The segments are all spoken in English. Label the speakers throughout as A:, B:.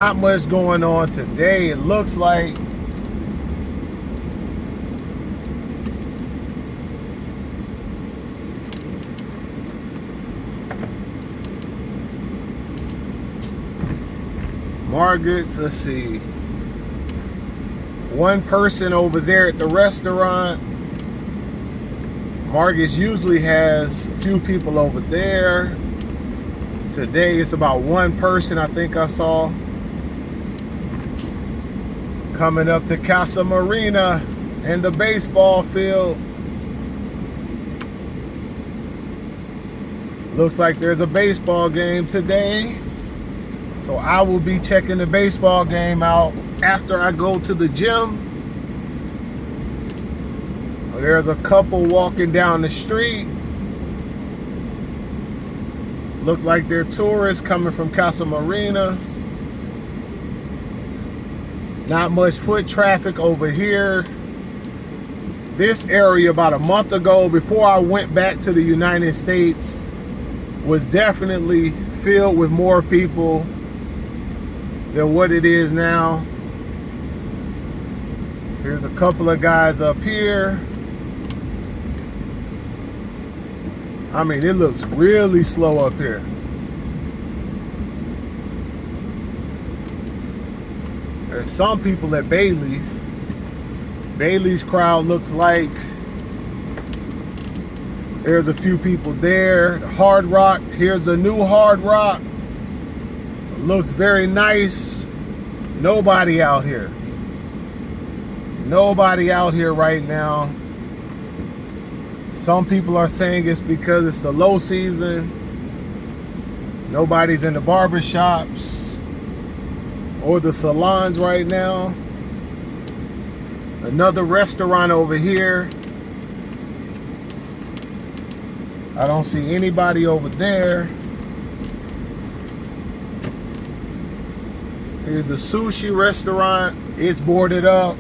A: Not much going on today. It looks like Margaret's, let's see, one person over there at the restaurant. Margaret's usually has a few people over there. Today it's about one person I think I saw. Coming up to Casa Marina and the baseball field. Looks like there's a baseball game today. So I will be checking the baseball game out after I go to the gym. There's a couple walking down the street. Look like they're tourists coming from Casa Marina. Not much foot traffic over here. This area about a month ago, before I went back to the United States, was definitely filled with more people than what it is now. Here's a couple of guys up here. I mean, it looks really slow up here. There's some people at Bailey's. Bailey's crowd looks like there's a few people there. Hard Rock, here's the new Hard Rock. Looks very nice. Nobody out here. Nobody out here right now. Some people are saying it's because it's the low season. Nobody's in the barber shops or the salons right now. Another restaurant over here. I don't see anybody over there. Here's the sushi restaurant. It's boarded up.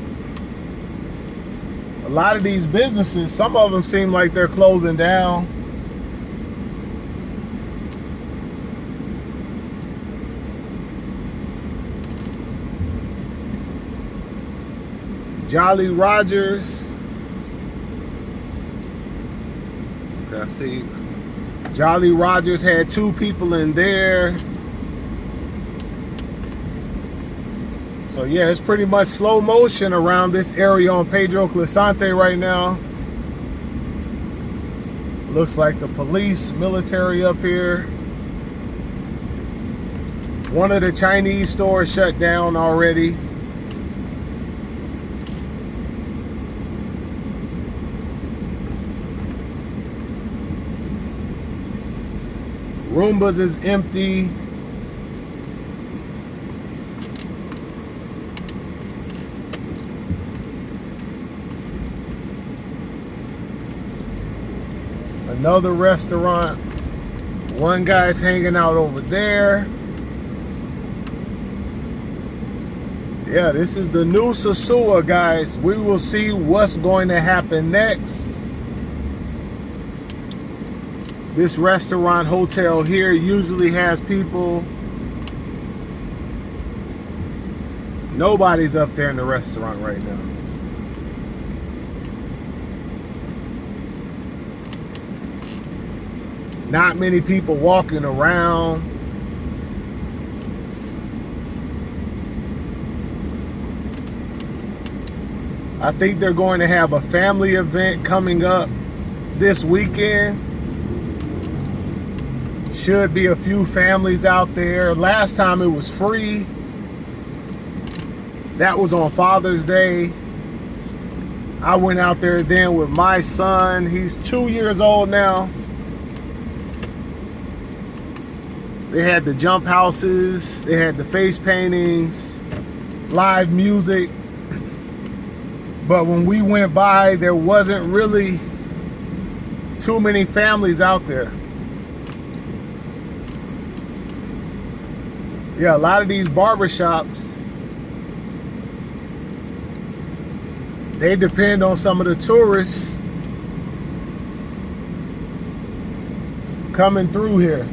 A: A lot of these businesses, some of them seem like they're closing down. Jolly Rogers. I see Jolly Rogers had two people in there. So yeah, it's pretty much slow motion around this area on Pedro Clisante right now. Looks like the police, military up here. One of the Chinese stores shut down already. Roomba's is empty. Another restaurant. One guy's hanging out over there. Yeah, this is the new Sosúa, guys. We will see what's going to happen next. This restaurant hotel here usually has people. Nobody's up there in the restaurant right now. Not many people walking around. I think they're going to have a family event coming up this weekend. Should be a few families out there. Last time it was free. That was on Father's Day. I went out there then with my son. He's 2 years old now. They had the jump houses. They had the face paintings, live music. But when we went by, there wasn't really too many families out there. Yeah, a lot of these barbershops, they depend on some of the tourists coming through here.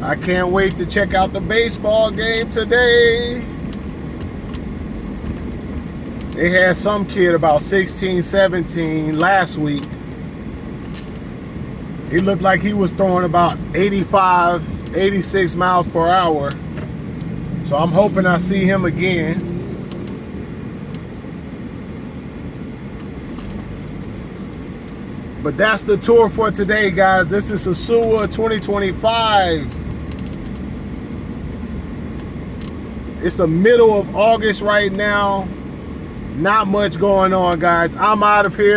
A: I can't wait to check out the baseball game today. They had some kid about 16, 17 last week. He looked like he was throwing about 85, 86 miles per hour. So I'm hoping I see him again. But that's the tour for today, guys. This is Sosúa 2025. It's the middle of August right now. Not much going on, guys. I'm out of here.